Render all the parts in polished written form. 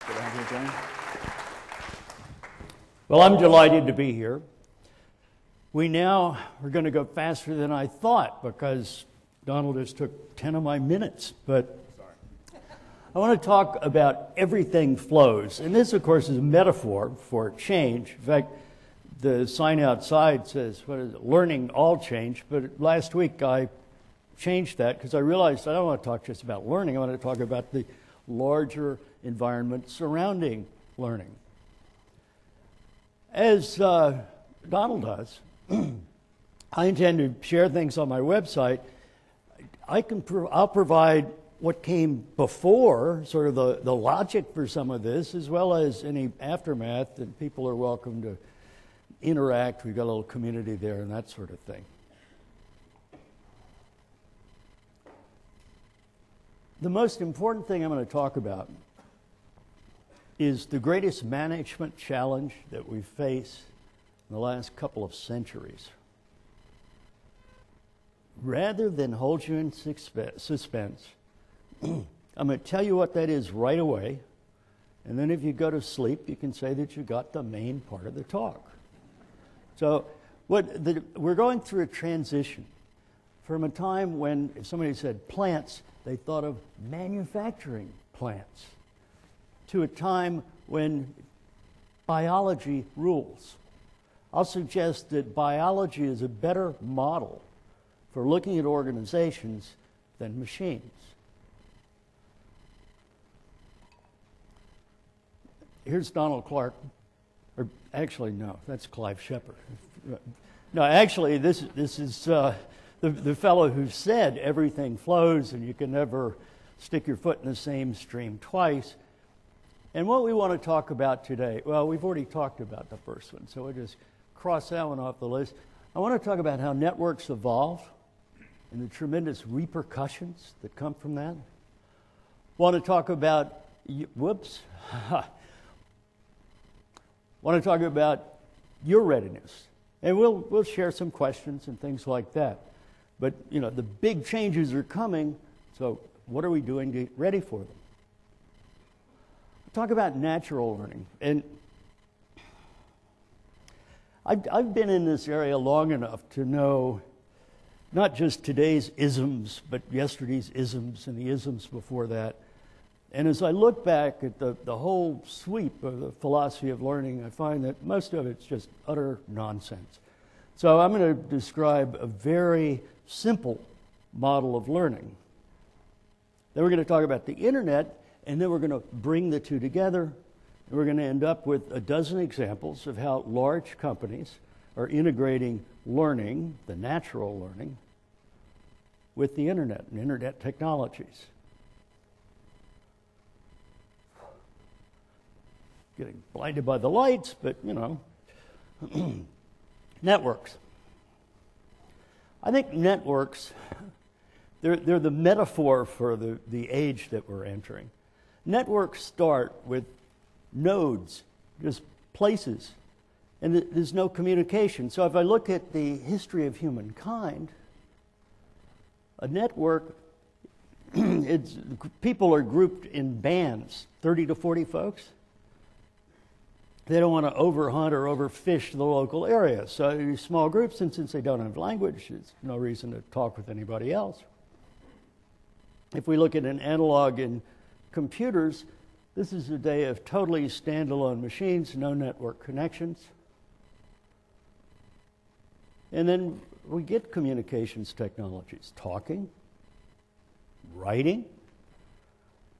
Good to have you, John. Well, I'm delighted to be here. We now are going to go faster than I thought because Donald just took 10 of my minutes. But I want to talk about everything flows. And this, of course, is a metaphor for change. In fact, the sign outside says, what is it, learning all change. But last week I changed that because I realized I don't want to talk just about learning. I want to talk about the larger environment surrounding learning. As Donald does, I intend to share things on my website. I'll provide what came before, sort of the logic for some of this, as well as any aftermath, and people are welcome to interact. We've got a little community there and that sort of thing. The most important thing I'm going to talk about is the greatest management challenge that we face in the last couple of centuries. Rather than hold you in suspense, I'm going to tell you what that is right away, and then if you go to sleep, you can say that you got the main part of the talk. So we're going through a transition from a time when, if somebody said plants, they thought of manufacturing plants, to a time when biology rules. I'll suggest that biology is a better model for looking at organizations than machines. Here's Donald Clark. Or actually, no, that's Clive Shepard. No, actually, this is the fellow who said everything flows and you can never stick your foot in the same stream twice. And what we want to talk about today, well, we've already talked about the first one, so we'll just cross that one off the list. I want to talk about how networks evolve and the tremendous repercussions that come from that. I want to talk about, want to talk about your readiness. And we'll share some questions and things like that. But, you know, the big changes are coming, so what are we doing to get ready for them? Talk about natural learning. And I've been in this area long enough to know not just today's isms, but yesterday's isms and the isms before that. And as I look back at the whole sweep of the philosophy of learning, I find that most of it's just utter nonsense. So I'm going to describe a very simple model of learning. Then we're going to talk about the internet, and then we're going to bring the two together, and we're going to end up with a dozen examples of how large companies are integrating learning, the natural learning, with the internet and internet technologies. Getting blinded by the lights, but, you know, networks. I think networks, they're the metaphor for the age that we're entering. Networks start with nodes, just places, and there's no communication. So if I look at the history of humankind, a network, people are grouped in bands, 30 to 40 folks. They don't want to overhunt or overfish the local area. So these small groups, and since they don't have language, there's no reason to talk with anybody else. If we look at an analog in computers, this is a day of totally standalone machines, no network connections. And then we get communications technologies, talking, writing.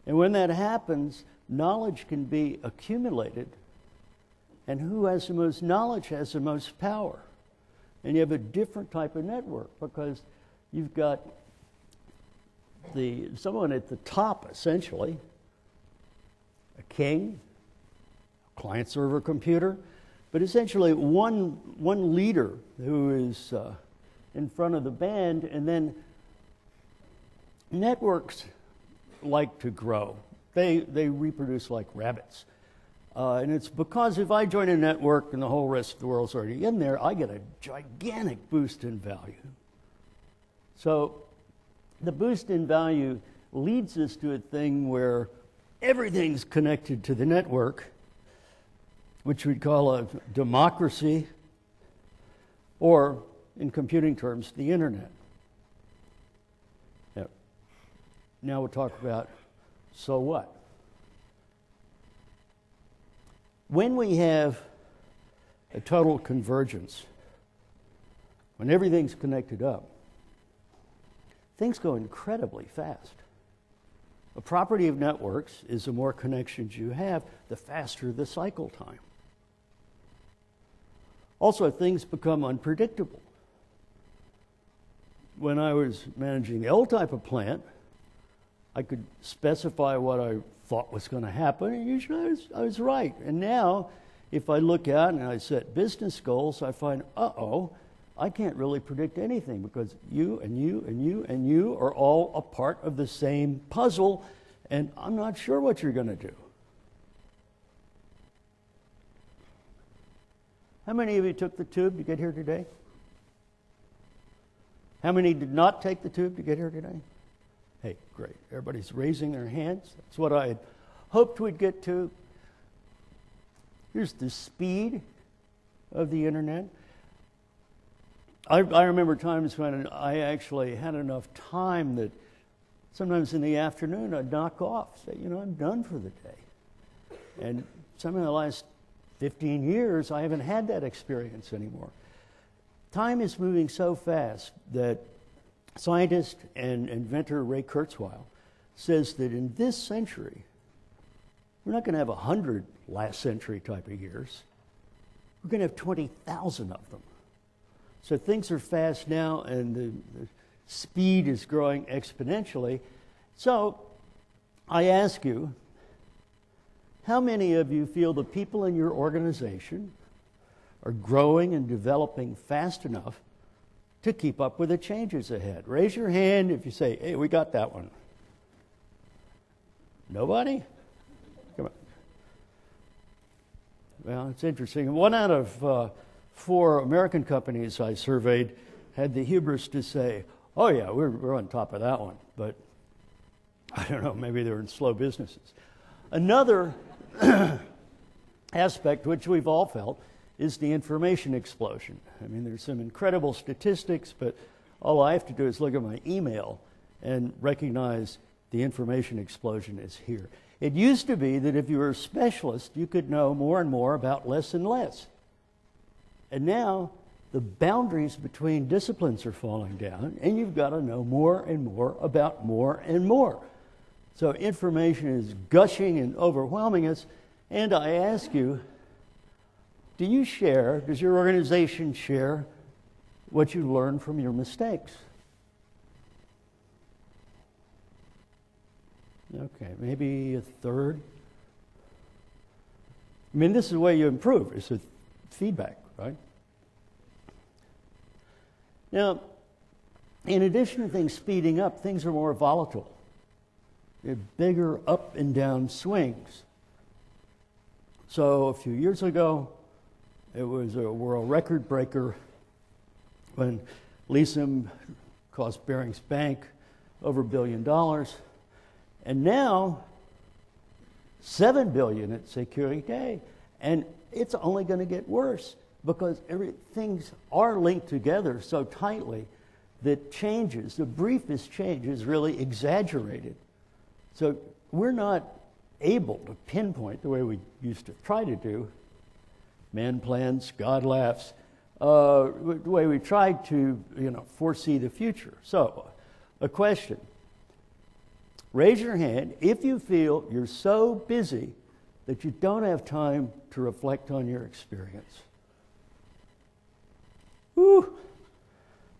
And when that happens, knowledge can be accumulated. And who has the most knowledge has the most power. And you have a different type of network because you've got someone at the top, essentially, a king, a client-server computer, but essentially one leader who is in front of the band, and then networks like to grow. They reproduce like rabbits. And it's because if I join a network and the whole rest of the world's already in there, I get a gigantic boost in value. So the boost in value leads us to a thing where everything's connected to the network, which we'd call a democracy, or in computing terms, the internet. Now we'll talk about, so what? When we have a total convergence, when everything's connected up, things go incredibly fast. A property of networks is the more connections you have, the faster the cycle time. Also, things become unpredictable. When I was managing the old type of plant, I could specify what I thought was going to happen, and usually I was right. And now, if I look out and I set business goals, I find, I can't really predict anything because you and you and you and you are all a part of the same puzzle, and I'm not sure what you're going to do. How many of you took the tube to get here today? How many did not take the tube to get here today? Hey, great. Everybody's raising their hands. That's what I had hoped we'd get to. Here's the speed of the internet. I remember times when I actually had enough time that sometimes in the afternoon I'd knock off, say, I'm done for the day. And some of the last 15 years, I haven't had that experience anymore. Time is moving so fast that scientist and inventor Ray Kurzweil says that in this century, we're not going to have 100 last century type of years. We're going to have 20,000 of them. So things are fast now, and the speed is growing exponentially. So I ask you, how many of you feel the people in your organization are growing and developing fast enough to keep up with the changes ahead? Raise your hand if you say, hey, we got that one. Nobody? Come on. Well, it's interesting. 1 out of 4 American companies I surveyed had the hubris to say, oh yeah, we're on top of that one. But I don't know, maybe they're in slow businesses. Another aspect which we've all felt is the information explosion. I mean, there's some incredible statistics, but all I have to do is look at my email and recognize the information explosion is here. It used to be that if you were a specialist, you could know more and more about less and less. And now the boundaries between disciplines are falling down, and you've got to know more and more about more and more. So information is gushing and overwhelming us. And I ask you, does your organization share what you learned from your mistakes? Okay, maybe a third. I mean, this is the way you improve. It's a feedback, right? Now, in addition to things speeding up, things are more volatile. They're bigger up and down swings. So a few years ago, it was a world record breaker when Leesom cost Barings Bank over $1 billion. And now, $7 billion at Security. And it's only going to get worse because things are linked together so tightly that changes, the briefest change is really exaggerated. So we're not able to pinpoint the way we used to try to do. Man plans, God laughs. The way we tried to, foresee the future. So, a question. Raise your hand if you feel you're so busy that you don't have time to reflect on your experience. Whew.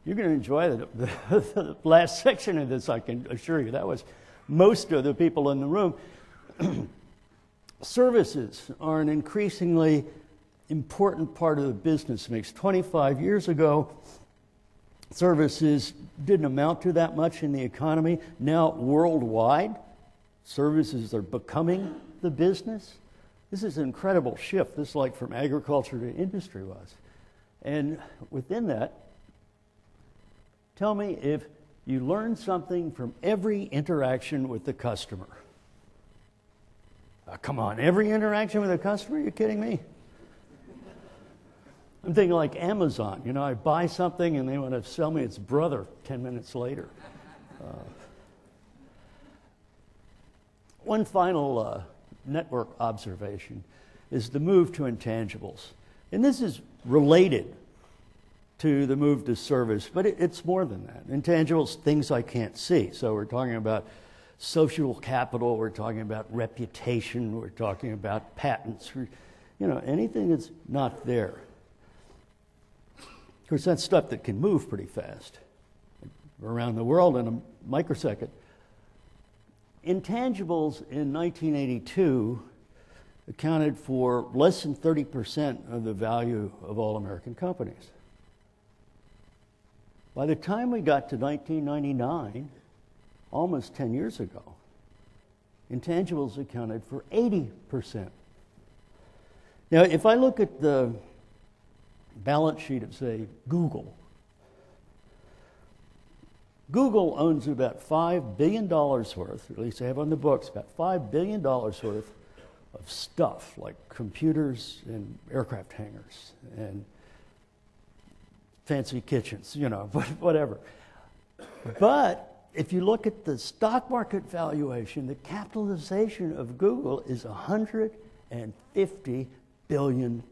You're going to enjoy the last section of this, I can assure you. That was most of the people in the room. Services are an increasingly important part of the business mix. 25 years ago, services didn't amount to that much in the economy. Now, worldwide, services are becoming the business. This is an incredible shift. This is like from agriculture to industry was. And within that, tell me if you learned something from every interaction with the customer. Come on, every interaction with a customer? Are you kidding me? I'm thinking like Amazon. You know, I buy something and they want to sell me its brother 10 minutes later. One final network observation is the move to intangibles. And this is related to the move to service, but it's more than that. Intangibles, things I can't see. So we're talking about social capital, we're talking about reputation, we're talking about patents, anything that's not there. Of course, that's stuff that can move pretty fast around the world in a microsecond. Intangibles in 1982 accounted for less than 30% of the value of all American companies. By the time we got to 1999, almost 10 years ago, intangibles accounted for 80%. Now, if I look at the balance sheet of, say, Google owns about $5 billion worth, or at least they have on the books, about $5 billion worth of stuff, like computers and aircraft hangars and fancy kitchens, whatever. But if you look at the stock market valuation, the capitalization of Google is $150 billion.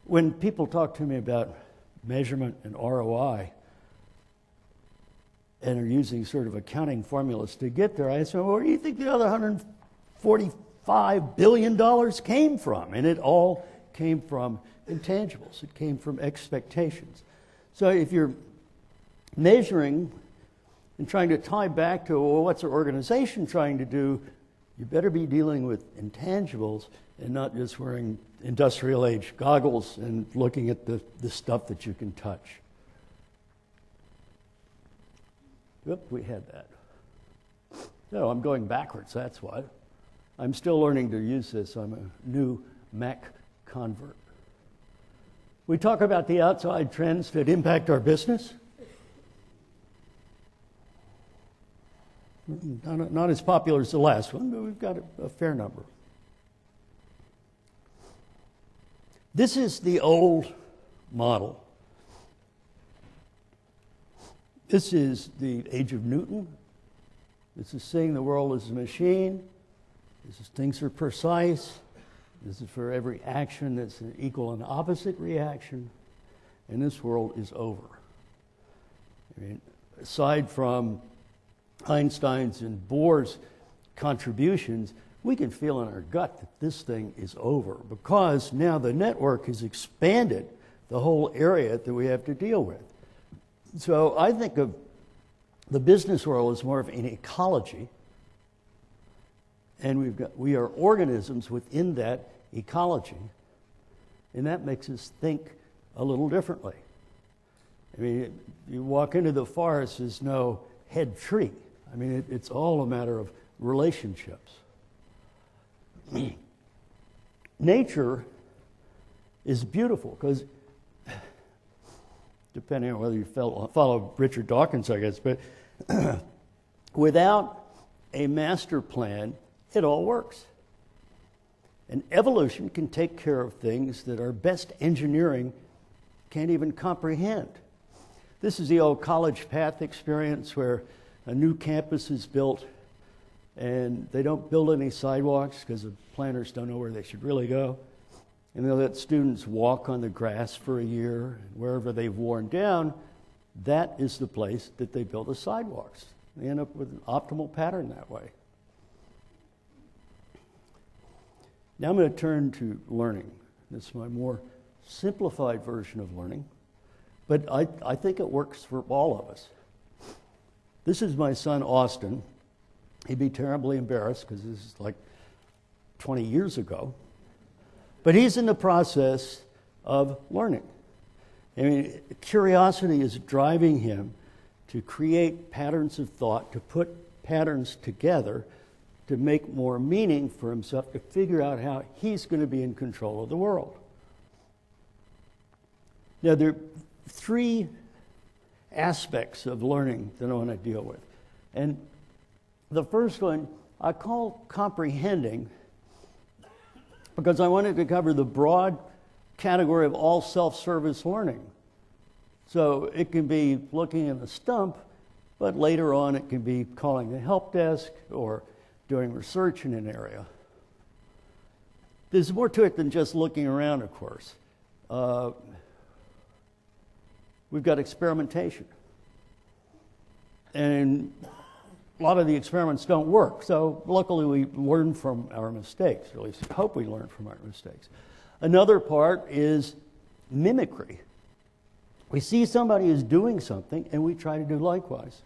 When people talk to me about measurement and ROI and are using sort of accounting formulas to get there, I say, well, where do you think the other $145 billion came from? And it all came from intangibles. It came from expectations. So if you're measuring and trying to tie back to, well, what's our organization trying to do, you better be dealing with intangibles and not just wearing industrial age goggles and looking at the stuff that you can touch. Yep, we had that. No, I'm going backwards, that's what. I'm still learning to use this. I'm a new Mac convert. We talk about the outside trends that impact our business. Not as popular as the last one, but we've got a fair number. This is the old model. This is the age of Newton. This is seeing the world as a machine. This is things are precise. This is for every action that's an equal and opposite reaction. And this world is over. I mean, aside from Einstein's and Bohr's contributions, we can feel in our gut that this thing is over because now the network has expanded the whole area that we have to deal with. So I think of the business world as more of an ecology, and we are organisms within that ecology, and that makes us think a little differently. I mean, you walk into the forest, there's no head tree. I mean, it's all a matter of relationships. Nature is beautiful because, depending on whether you follow Richard Dawkins, I guess, but without a master plan, it all works. And evolution can take care of things that our best engineering can't even comprehend. This is the old college path experience where a new campus is built and they don't build any sidewalks because the planners don't know where they should really go. And they'll let students walk on the grass for a year. And wherever they've worn down, that is the place that they build the sidewalks. They end up with an optimal pattern that way. Now I'm going to turn to learning. This is my more simplified version of learning, but I think it works for all of us. This is my son, Austin. He'd be terribly embarrassed because this is like 20 years ago. But he's in the process of learning. I mean, curiosity is driving him to create patterns of thought, to put patterns together, to make more meaning for himself, to figure out how he's going to be in control of the world. Now, there are three aspects of learning that I want to deal with. And The first one I call comprehending because I wanted to cover the broad category of all self-service learning. So it can be looking at a stump, but later on it can be calling the help desk or doing research in an area. There's more to it than just looking around, of course. We've got experimentation. And a lot of the experiments don't work. So luckily we learn from our mistakes, or at least I hope we learn from our mistakes. Another part is mimicry. We see somebody is doing something and we try to do likewise.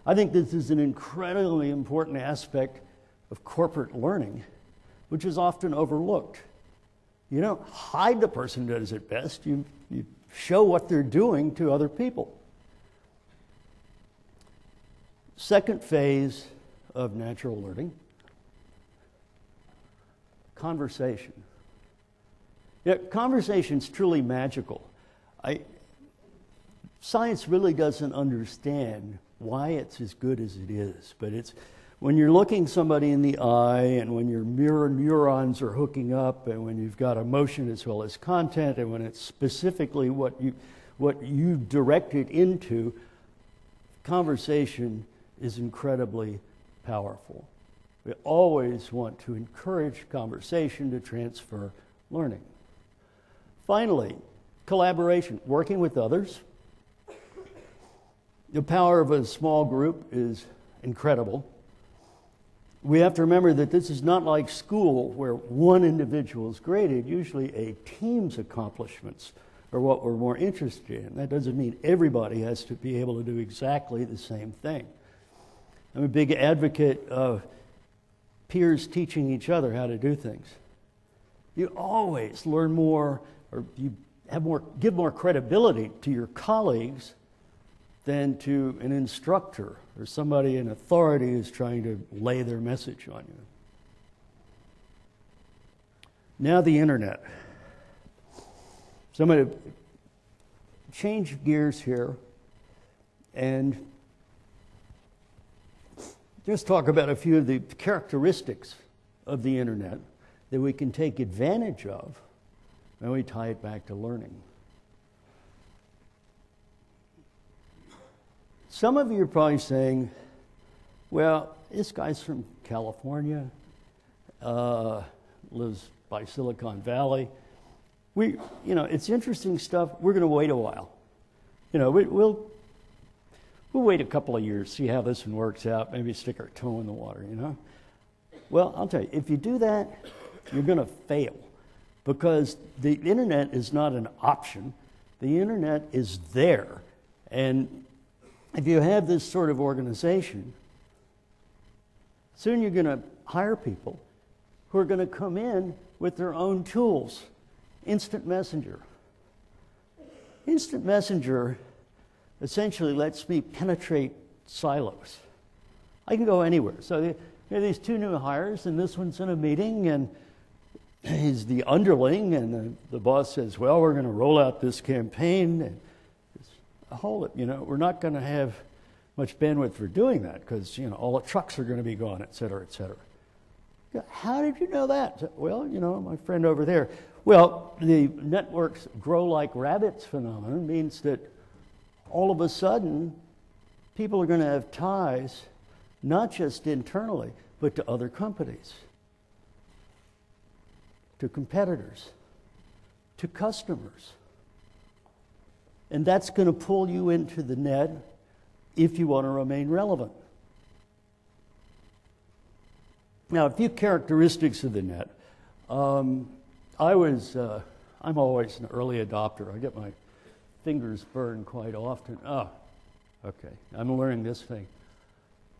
I think this is an incredibly important aspect of corporate learning, which is often overlooked. You don't hide the person who does it best. You show what they're doing to other people. Second phase of natural learning, conversation. Yeah, conversation's truly magical. Science really doesn't understand why it's as good as it is, but it's when you're looking somebody in the eye and when your mirror neurons are hooking up and when you've got emotion as well as content and when it's specifically what you direct it into, conversation is incredibly powerful. We always want to encourage conversation to transfer learning. Finally, collaboration, working with others. The power of a small group is incredible. We have to remember that this is not like school where one individual is graded. Usually a team's accomplishments are what we're more interested in. That doesn't mean everybody has to be able to do exactly the same thing. I'm a big advocate of peers teaching each other how to do things. You always learn more, or you have more, give more credibility to your colleagues than to an instructor or somebody in authority who's trying to lay their message on you. Now the internet. So I'm going to change gears here and just talk about a few of the characteristics of the internet that we can take advantage of when we tie it back to learning. Some of you are probably saying, well, this guy's from California, lives by Silicon Valley. It's interesting stuff. We're going to wait a while. We'll wait a couple of years, see how this one works out, maybe stick our toe in the water, Well, I'll tell you, if you do that, you're going to fail because the internet is not an option. The internet is there. And if you have this sort of organization, soon you're going to hire people who are going to come in with their own tools. Instant Messenger. Instant Messenger essentially lets me penetrate silos. I can go anywhere. So there are these two new hires, and this one's in a meeting, and he's the underling, and the boss says, well, we're going to roll out this campaign. And hold it, we're not going to have much bandwidth for doing that because, all the trucks are going to be gone, et cetera, et cetera. How did you know that? Well, my friend over there. Well, the networks grow like rabbits phenomenon means that all of a sudden, people are going to have ties, not just internally, but to other companies, to competitors, to customers. And that's going to pull you into the net if you want to remain relevant. Now, a few characteristics of the net. I'm always an early adopter. I get my fingers burned quite often. Oh, okay, I'm learning this thing.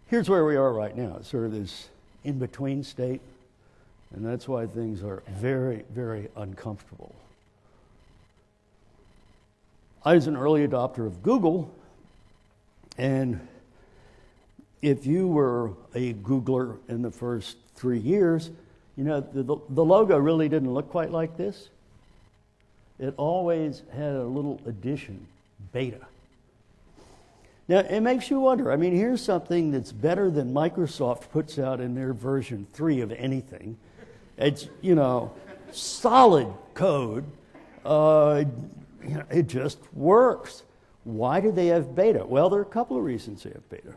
Here's where we are right now, sort of this in-between state, and that's why things are very, very uncomfortable. I was an early adopter of Google, and if you were a Googler in the first 3 years, the logo really didn't look quite like this. It always had a little addition, beta. Now, it makes you wonder. I mean, here's something that's better than Microsoft puts out in their version 3 of anything. It's, solid code. It just works. Why do they have beta? Well, there are a couple of reasons they have beta.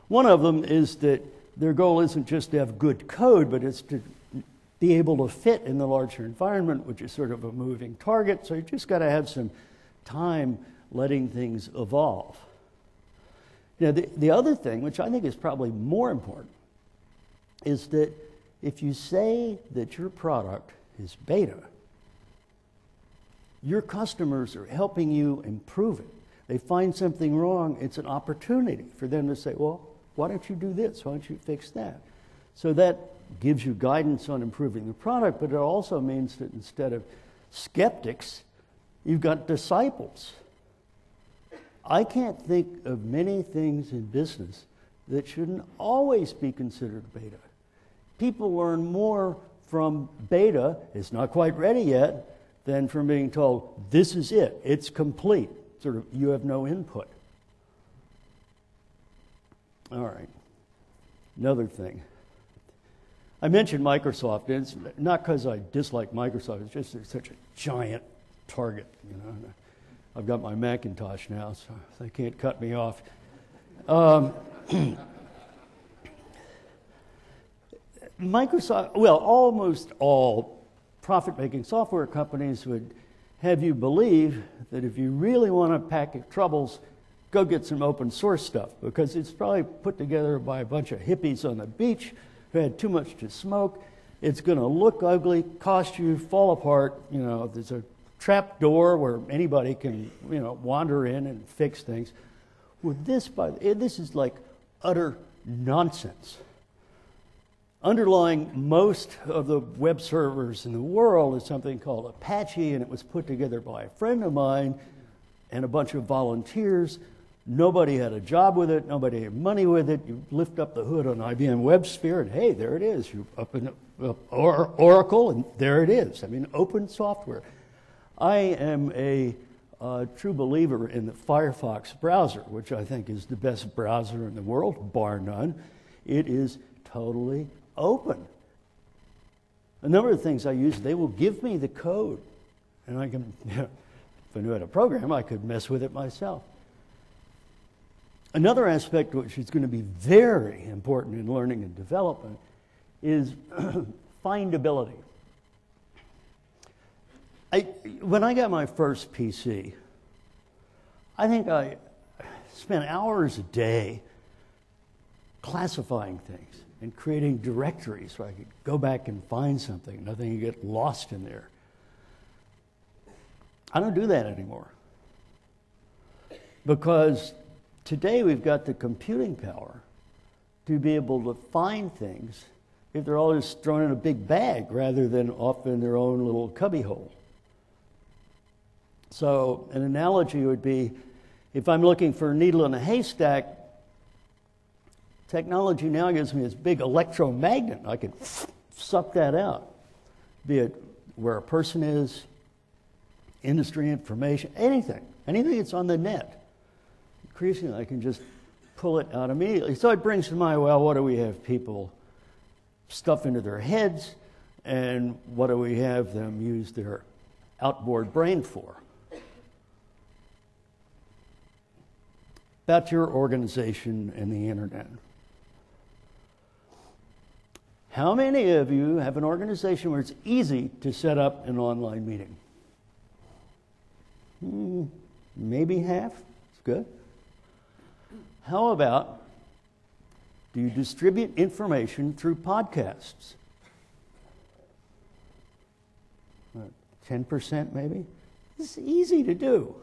One of them is that their goal isn't just to have good code, but it's to be able to fit in the larger environment, which is sort of a moving target. So you just got to have some time letting things evolve. Now, the other thing, which I think is probably more important, is that if you say that your product is beta, your customers are helping you improve it. They find something wrong, it's an opportunity for them to say, well, why don't you do this? Why don't you fix that? So that gives you guidance on improving the product, but it also means that instead of skeptics, you've got disciples. I can't think of many things in business that shouldn't always be considered beta. People learn more from beta, it's not quite ready yet, than from being told, this is it, it's complete. Sort of, you have no input. All right, another thing. I mentioned Microsoft, and it's not because I dislike Microsoft, it's just they're such a giant target, I've got my Macintosh now, so they can't cut me off. Microsoft, well, almost all profit-making software companies would have you believe that if you really want to pack your troubles, go get some open source stuff, because it's probably put together by a bunch of hippies on the beach who had too much to smoke. It's going to look ugly, cost you, fall apart. There's a trap door where anybody can, wander in and fix things. With this, this is like utter nonsense. Underlying most of the web servers in the world is something called Apache, and it was put together by a friend of mine and a bunch of volunteers. Nobody had a job with it. Nobody had money with it. You lift up the hood on IBM WebSphere, and hey, there it is. You open up Oracle, and there it is. I mean, open software. I am a true believer in the Firefox browser, which I think is the best browser in the world, bar none. It is totally open. A number of things I use, they will give me the code, and I can, if I knew how to program, I could mess with it myself. Another aspect which is going to be very important in learning and development is findability. When I got my first PC, I think I spent hours a day classifying things and creating directories so I could go back and find something, nothing would get lost in there. I don't do that anymore, because today we've got the computing power to be able to find things if they're all just thrown in a big bag rather than off in their own little cubbyhole. So an analogy would be, if I'm looking for a needle in a haystack, technology now gives me this big electromagnet. I can suck that out, be it where a person is, industry information, anything that's on the net. Increasingly, I can just pull it out immediately. So it brings to mind, well, what do we have people stuff into their heads, and what do we have them use their outboard brain for? About your organization and the internet. How many of you have an organization where it's easy to set up an online meeting? Maybe half. It's good. How about, do you distribute information through podcasts? 10% maybe? It's easy to do.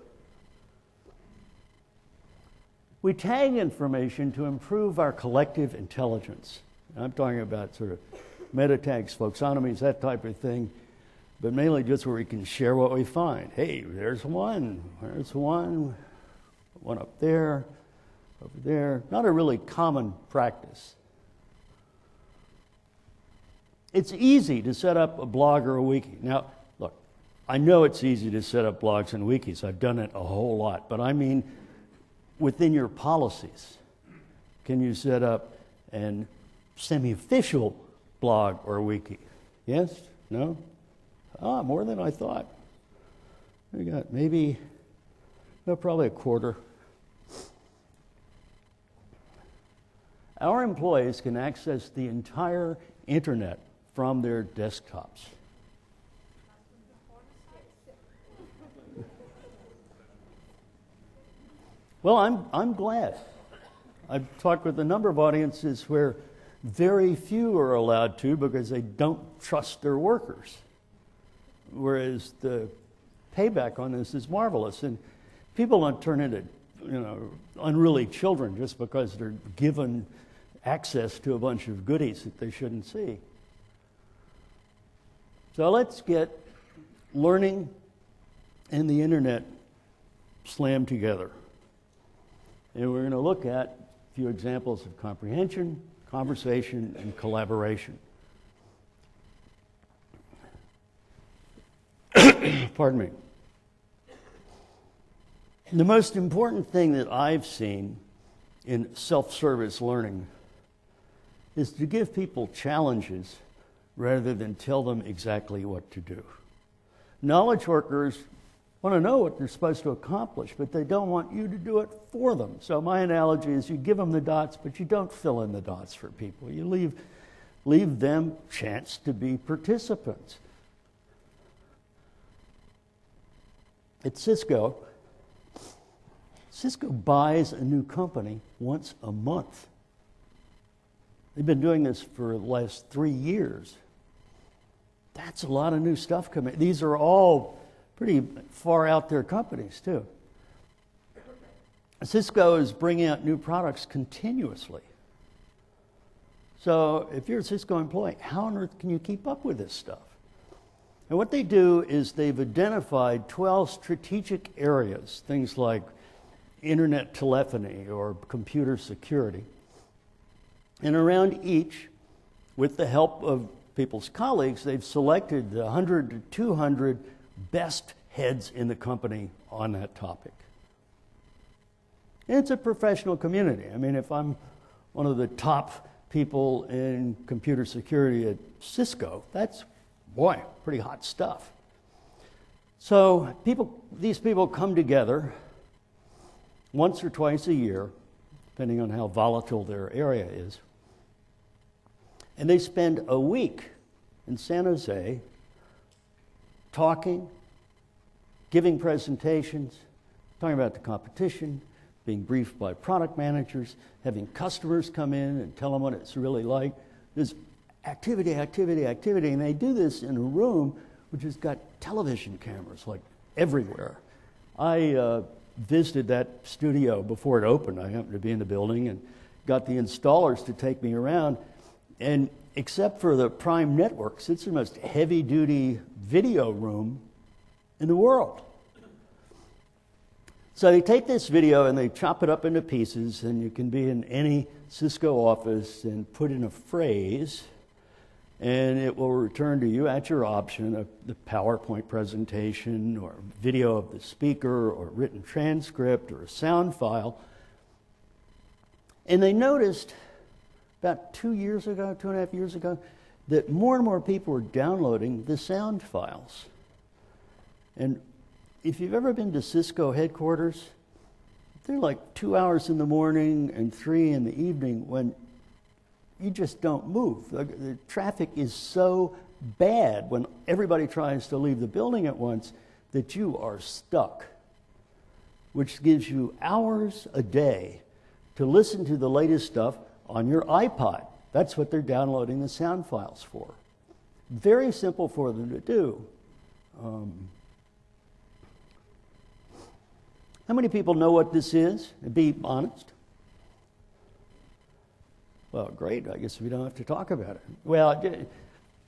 We tag information to improve our collective intelligence. I'm talking about sort of meta tags, folksonomies, that type of thing, but mainly just where we can share what we find. Hey, there's one up there, over there. Not a really common practice. It's easy to set up a blog or a wiki. Now, look, I know it's easy to set up blogs and wikis. I've done it a whole lot, but I mean within your policies, can you set up an semi-official blog or wiki? Yes? No? More than I thought. We got maybe, probably a quarter. Our employees can access the entire internet from their desktops. Well, I'm glad. I've talked with a number of audiences where very few are allowed to because they don't trust their workers. Whereas the payback on this is marvelous. And people don't turn into, unruly children just because they're given access to a bunch of goodies that they shouldn't see. So let's get learning and the internet slammed together. And we're going to look at a few examples of comprehension, conversation, and collaboration. Pardon me. The most important thing that I've seen in self-service learning is to give people challenges rather than tell them exactly what to do. Knowledge workers want to know what they're supposed to accomplish, but they don't want you to do it for them. So my analogy is you give them the dots, but you don't fill in the dots for people. You leave them chance to be participants. At Cisco buys a new company once a month. They've been doing this for the last 3 years. That's a lot of new stuff coming. These are all pretty far out there companies, too. Cisco is bringing out new products continuously. So if you're a Cisco employee, how on earth can you keep up with this stuff? And what they do is they've identified 12 strategic areas, things like internet telephony or computer security. And around each, with the help of people's colleagues, they've selected 100 to 200 best heads in the company on that topic. And it's a professional community. I mean, if I'm one of the top people in computer security at Cisco, that's, boy, pretty hot stuff. So these people come together once or twice a year, depending on how volatile their area is, and they spend a week in San Jose talking, giving presentations, talking about the competition, being briefed by product managers, having customers come in and tell them what it's really like. There's activity, and they do this in a room which has got television cameras like everywhere. I visited that studio before it opened. I happened to be in the building and got the installers to take me around. And except for the prime networks, it's the most heavy-duty video room in the world. So they take this video and they chop it up into pieces, and you can be in any Cisco office and put in a phrase, and it will return to you at your option the PowerPoint presentation or video of the speaker or written transcript or a sound file. And they noticed about 2.5 years ago, that more and more people were downloading the sound files. And if you've ever been to Cisco headquarters, they're like 2 hours in the morning and 3 in the evening when you just don't move. The traffic is so bad when everybody tries to leave the building at once that you are stuck, which gives you hours a day to listen to the latest stuff on your iPod. That's what they're downloading the sound files for. Very simple for them to do. How many people know what this is? Be honest. Well, great. I guess we don't have to talk about it. Well,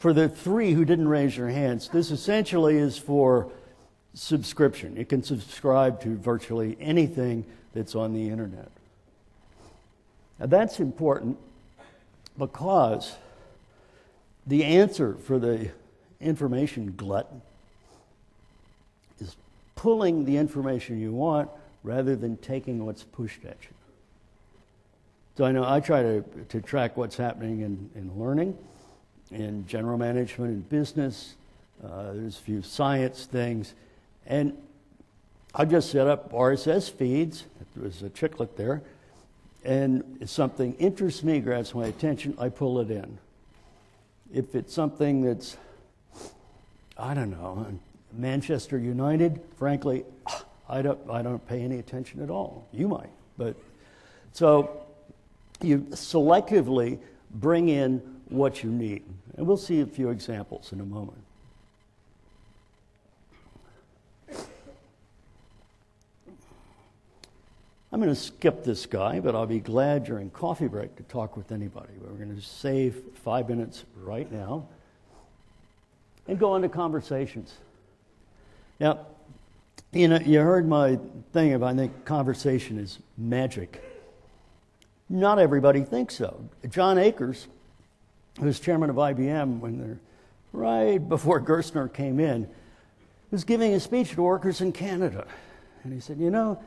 for the 3 who didn't raise your hands, this essentially is for subscription. You can subscribe to virtually anything that's on the internet. Now, that's important because the answer for the information glut is pulling the information you want rather than taking what's pushed at you. So I know I try to track what's happening in learning, in general management, in business. There's a few science things. And I just set up RSS feeds. There's a chiclet there. And if something interests me, grabs my attention, I pull it in. If it's something that's, I don't know, Manchester United, frankly, I don't pay any attention at all. You might. But so you selectively bring in what you need. And we'll see a few examples in a moment. I'm going to skip this guy, but I'll be glad during coffee break to talk with anybody. We're going to save 5 minutes right now and go on to conversations. Now, you know, you heard my thing of I think conversation is magic. Not everybody thinks so. John Akers, who was chairman of IBM right before Gerstner came in, was giving a speech to workers in Canada. And he said, you know,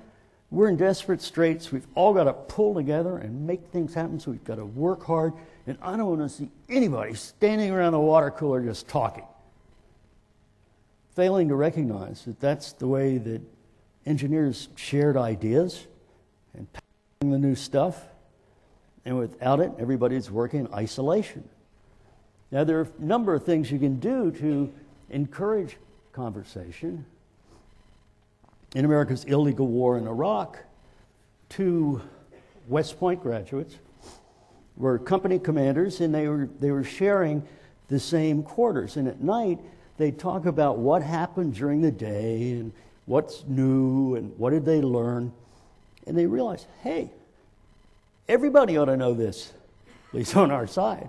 we're in desperate straits. We've all got to pull together and make things happen, so we've got to work hard. And I don't want to see anybody standing around the water cooler just talking, failing to recognize that that's the way that engineers shared ideas and passing the new stuff. And without it, everybody's working in isolation. Now, there are a number of things you can do to encourage conversation. In America's illegal war in Iraq, 2 West Point graduates were company commanders, and they were sharing the same quarters. And at night, they talk about what happened during the day and what's new and what did they learn. And they realized, hey, everybody ought to know this, at least on our side.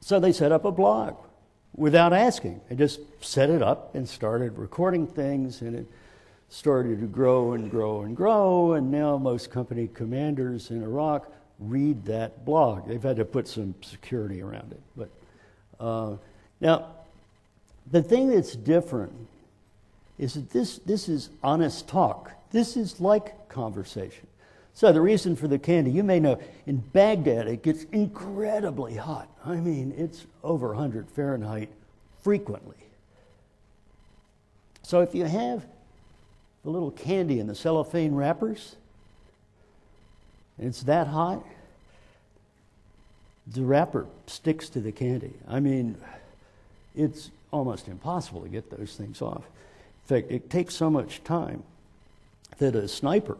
So they set up a blog without asking. They just set it up and started recording things, and it started to grow and grow and grow, and now most company commanders in Iraq read that blog. They've had to put some security around it. But now, the thing that's different is that this is honest talk. This is like conversation. So the reason for the candy, you may know, in Baghdad it gets incredibly hot. I mean, it's over 100 Fahrenheit frequently. So if you have the little candy in the cellophane wrappers, and it's that hot, the wrapper sticks to the candy. I mean, it's almost impossible to get those things off. In fact, it takes so much time that a sniper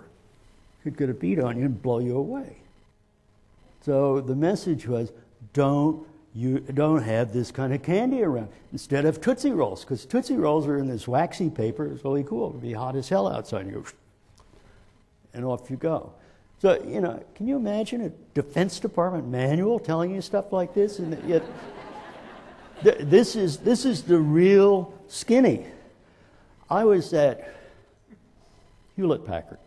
could get a bead on you and blow you away. So the message was, don't have this kind of candy around. Instead of Tootsie Rolls, because Tootsie Rolls are in this waxy paper. It's really cool. It'll be hot as hell outside. And you go, and off you go. So, you know, can you imagine a Defense Department manual telling you stuff like this? And yet, this is the real skinny. I was at Hewlett-Packard.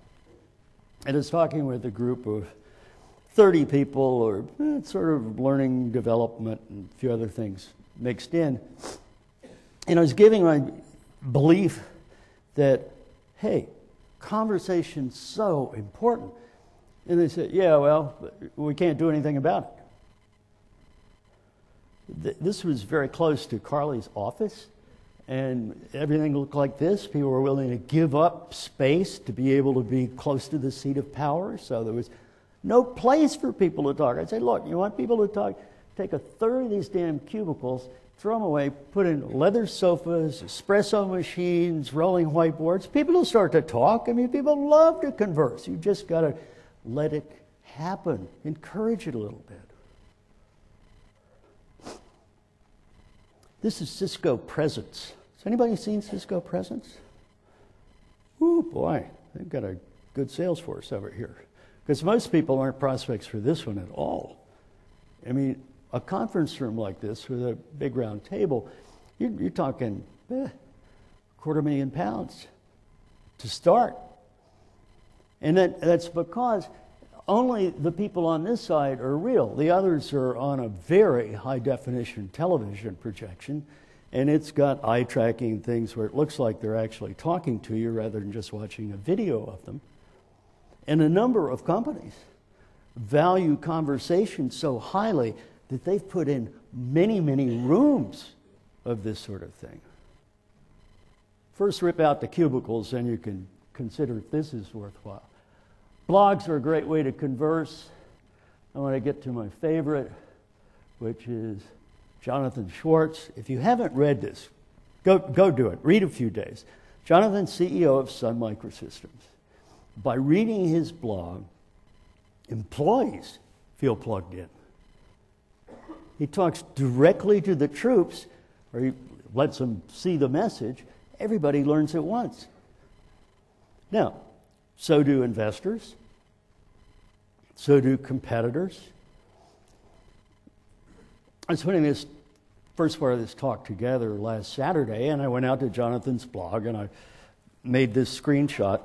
And I was talking with a group of 30 people, or sort of learning development and a few other things mixed in. And I was giving my belief that, hey, conversation's so important. And they said, yeah, well, we can't do anything about it. This was very close to Carly's office, and everything looked like this. People were willing to give up space to be able to be close to the seat of power, so there was no place for people to talk. I'd say, look, you want people to talk? Take a third of these damn cubicles, throw them away, put in leather sofas, espresso machines, rolling whiteboards. People will start to talk. I mean, people love to converse. You just got to let it happen. Encourage it a little bit. This is Cisco Presence. Has anybody seen Cisco Presence? Ooh, boy, they've got a good sales force over here. Because most people aren't prospects for this one at all. I mean, a conference room like this with a big round table, you're talking £250,000 to start. And that's because only the people on this side are real. The others are on a very high definition television projection. And it's got eye tracking things where it looks like they're actually talking to you rather than just watching a video of them. And a number of companies value conversation so highly that they've put in many, many rooms of this sort of thing. First, rip out the cubicles, and you can consider if this is worthwhile. Blogs are a great way to converse. I want to get to my favorite, which is Jonathan Schwartz. If you haven't read this, go do it. Read a few days. Jonathan, CEO of Sun Microsystems. By reading his blog, employees feel plugged in. He talks directly to the troops, or he lets them see the message. Everybody learns at once. Now, so do investors. So do competitors. I was putting this first part of this talk together last Saturday, and I went out to Jonathan's blog, and I made this screenshot.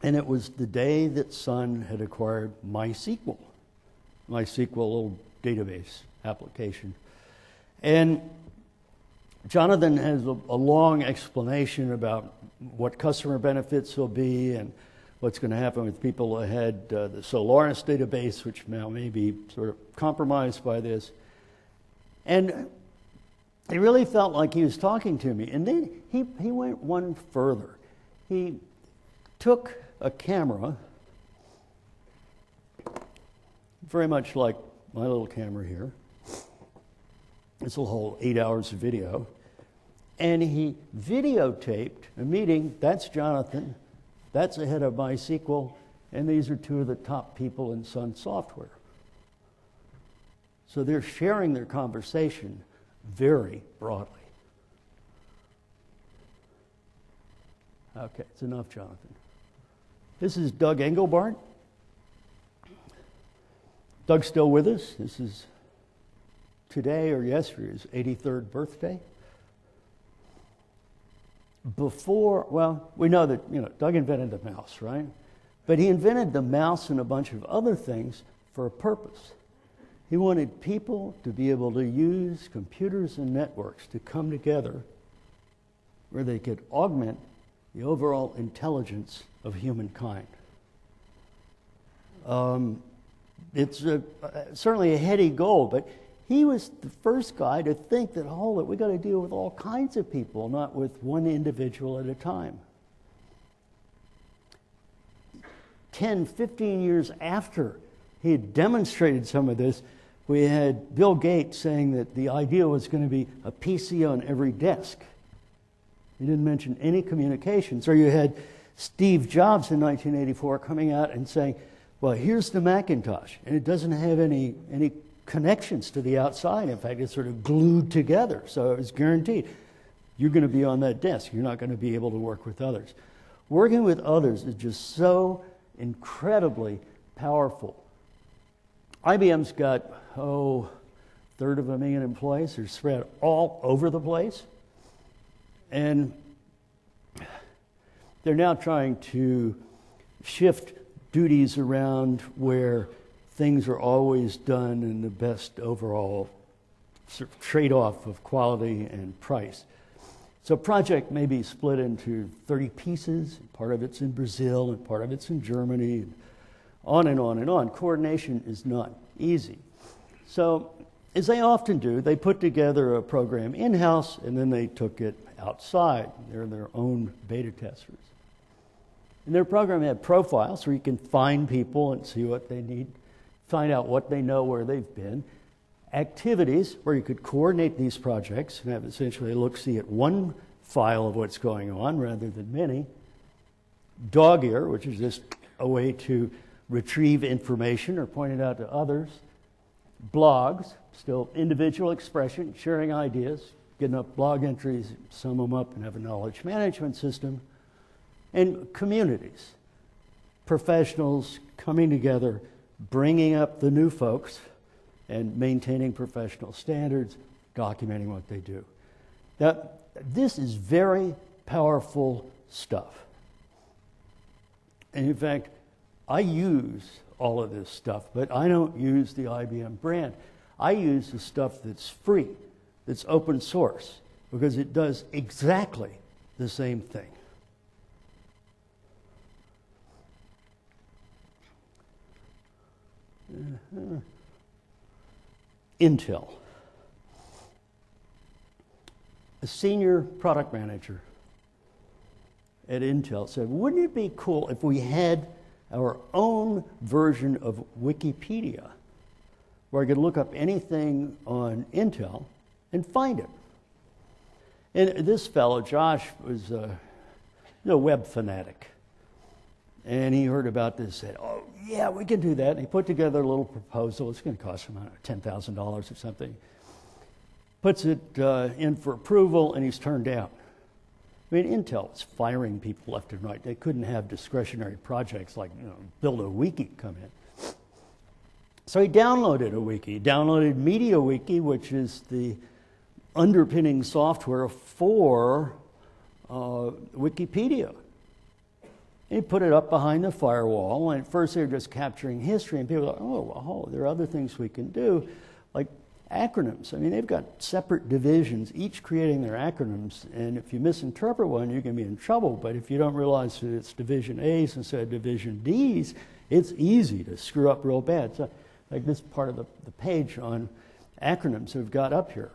And it was the day that Sun had acquired MySQL, little database application. And Jonathan has a long explanation about what customer benefits will be and what's going to happen with people ahead. The Solaris database, which now may be sort of compromised by this. And he really felt like he was talking to me. And then he went one further. He took a camera, very much like my little camera here. This will hold 8 hours of video. And he videotaped a meeting. That's Jonathan. That's the head of MySQL. And these are two of the top people in Sun Software. So they're sharing their conversation very broadly. Okay, it's enough, Jonathan. This is Doug Engelbart. Doug's still with us. This is today or yesterday's 83rd birthday. We know that, Doug invented the mouse, right? But he invented the mouse and a bunch of other things for a purpose. He wanted people to be able to use computers and networks to come together where they could augment the overall intelligence of humankind. It's certainly a heady goal, but he was the first guy to think that, we got to deal with all kinds of people, not with one individual at a time. 10, 15 years after he had demonstrated some of this, we had Bill Gates saying that the idea was going to be a PC on every desk. He didn't mention any communications. Or you had Steve Jobs in 1984 coming out and saying, well, here's the Macintosh, and it doesn't have any connections to the outside. In fact, it's sort of glued together, so it was guaranteed. You're going to be on that desk. You're not going to be able to work with others. Working with others is just so incredibly powerful. IBM's got, 1/3 employees. They're spread all over the place. And they're now trying to shift duties around where things are always done in the best overall sort of trade-off of quality and price. So a project may be split into 30 pieces. Part of it's in Brazil and part of it's in Germany, and on and on and on. Coordination is not easy. So, as they often do, they put together a program in-house and then they took it outside. They're their own beta testers. And their program had profiles where you can find people and see what they need, find out what they know, where they've been. Activities where you could coordinate these projects and have essentially a look-see at one file of what's going on rather than many. Dog ear, which is just a way to retrieve information or point it out to others. Blogs, still individual expression, sharing ideas, getting up blog entries, sum them up and have a knowledge management system. And communities, professionals coming together, bringing up the new folks and maintaining professional standards, documenting what they do. Now, this is very powerful stuff. And in fact, I use all of this stuff, but I don't use the IBM brand. I use the stuff that's free, that's open source. because it does exactly the same thing. Intel. A senior product manager at Intel said, wouldn't it be cool if we had our own version of Wikipedia where I could look up anything on Intel and find it? And this fellow, Josh, was a web fanatic. And he heard about this, said, oh, yeah, we can do that. And he put together a little proposal. It's going to cost him, I don't know, $10,000 or something. Puts it in for approval, and he's turned down. I mean, Intel is firing people left and right. They couldn't have discretionary projects like, build a wiki come in. So he downloaded a wiki. He downloaded MediaWiki, which is the underpinning software for Wikipedia. He put it up behind the firewall, and at first they were just capturing history, and people were like, oh, there are other things we can do, like acronyms. I mean, they've got separate divisions, each creating their acronyms, and if you misinterpret one, you can be in trouble, but if you don't realize that it's division A's instead of division D's, it's easy to screw up real bad. So, like this part of the page on acronyms we've got up here.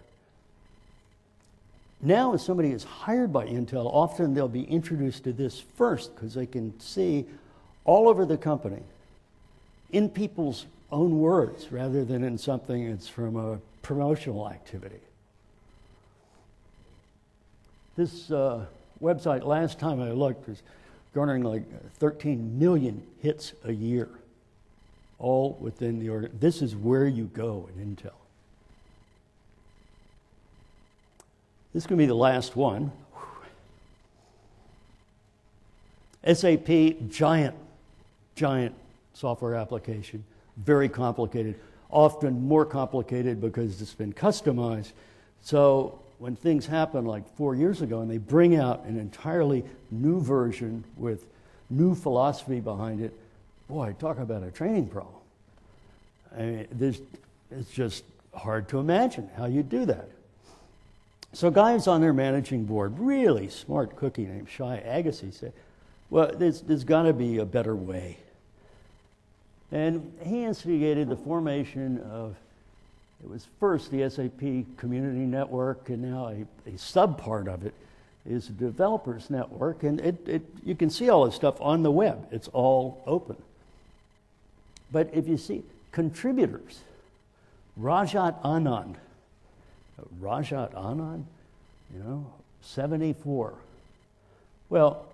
Now, if somebody is hired by Intel, often they'll be introduced to this first because they can see all over the company in people's own words rather than in something that's from a promotional activity. This website, last time I looked, was garnering like 13 million hits a year, all within the order. This is where you go at Intel. This is going to be the last one. EssayP, giant software application, very complicated, often more complicated because it's been customized. So when things happen like 4 years ago and they bring out an entirely new version with new philosophy behind it, boy, talk about a training problem. I mean, it's just hard to imagine how you do that. So guys on their managing board, really smart cookie named Shai Agassi, said, well, there's got to be a better way. And he instigated the formation of, it was first the EssayP community network, and now a sub-part of it is a developers network. And you can see all this stuff on the web. It's all open. But if you see contributors, Rajat Anand, 74. Well,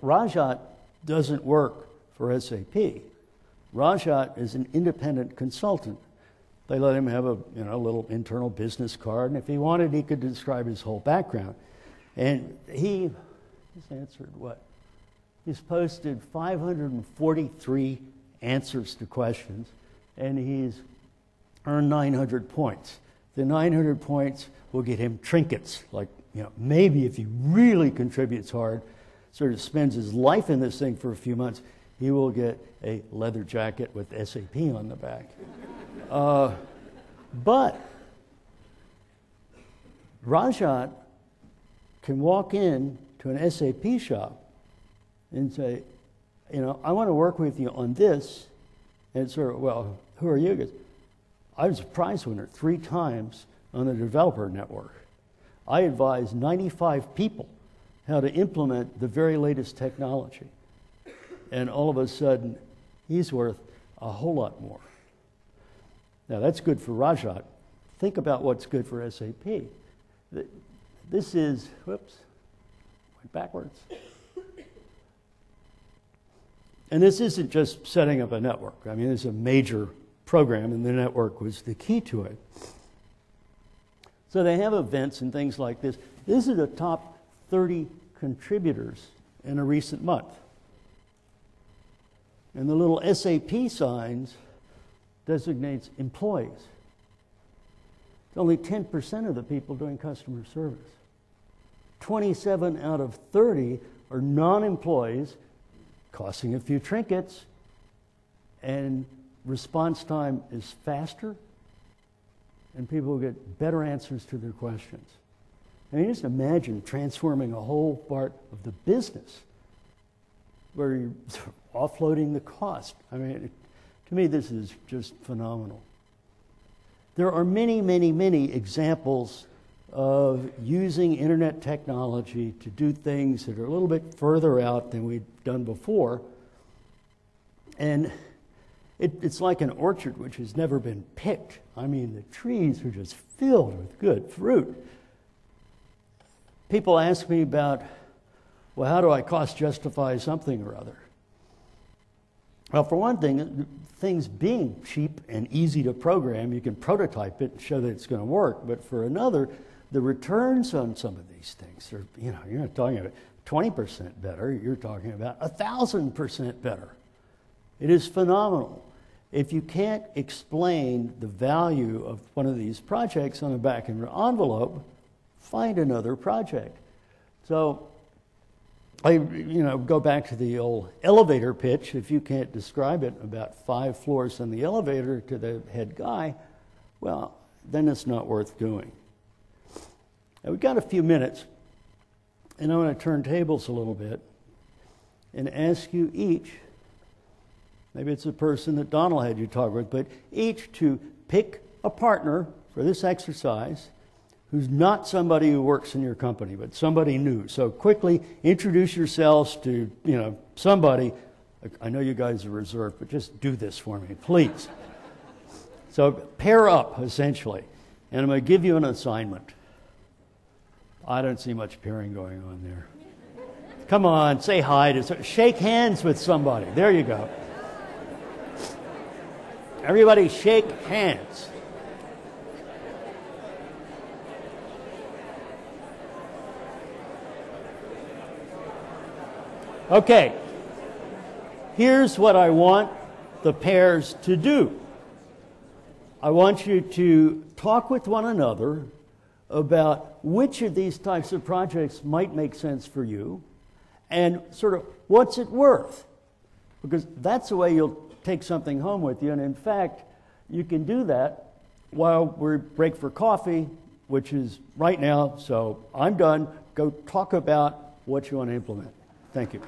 Rajat doesn't work for EssayP. Rajat is an independent consultant. They let him have a little internal business card, and if he wanted, he could describe his whole background. And he's answered what? He's posted 543 answers to questions, and he's earned 900 points. The 900 points will get him trinkets, like, maybe if he really contributes hard, sort of spends his life in this thing for a few months, he will get a leather jacket with EssayP on the back. But Rajat can walk in to an EssayP shop and say, I want to work with you on this. And sort of, well, who are you guys? I was a prize winner 3 times on the developer network. I advised 95 people how to implement the very latest technology. And all of a sudden, he's worth a whole lot more. Now, that's good for Rajat. Think about what's good for EssayP. This is, whoops, went backwards. And this isn't just setting up a network. I mean, it's a major program, and the network was the key to it. So they have events and things like this. This is the top 30 contributors in a recent month. And the little EssayP signs designates employees. It's only 10% of the people doing customer service. 27 out of 30 are non-employees, costing a few trinkets, and response time is faster, and people get better answers to their questions. I mean, just imagine transforming a whole part of the business where you're offloading the cost. I mean, to me, this is just phenomenal. There are many, many, many examples of using internet technology to do things that are a little bit further out than we've done before. And it's like an orchard which has never been picked. I mean, the trees are just filled with good fruit. People ask me about, well, how do I cost justify something or other? Well, for one thing, things being cheap and easy to program, you can prototype it and show that it's going to work. But for another, the returns on some of these things are, you know, you're not talking about 20% better, you're talking about 1,000% better. It is phenomenal. If you can't explain the value of one of these projects on the back of an envelope, find another project. So I go back to the old elevator pitch. If you can't describe it about 5 floors in the elevator to the head guy, well, then it's not worth doing. Now, we've got a few minutes, and I want to turn tables a little bit and ask you each, maybe it's a person that Donald had you talk with, but each to pick a partner for this exercise who's not somebody who works in your company, but somebody new. So quickly introduce yourselves to, somebody. I know you guys are reserved, but just do this for me, please. So pair up, essentially. And I'm going to give you an assignment. I don't see much pairing going on there. Come on, say hi to, shake hands with somebody. There you go. Everybody shake hands. Okay, here's what I want the pairs to do. I want you to talk with one another about which of these types of projects might make sense for you and sort of what's it worth, because that's the way you'll take something home with you. And in fact, you can do that while we break for coffee, which is right now. So I'm done. Go talk about what you want to implement. Thank you.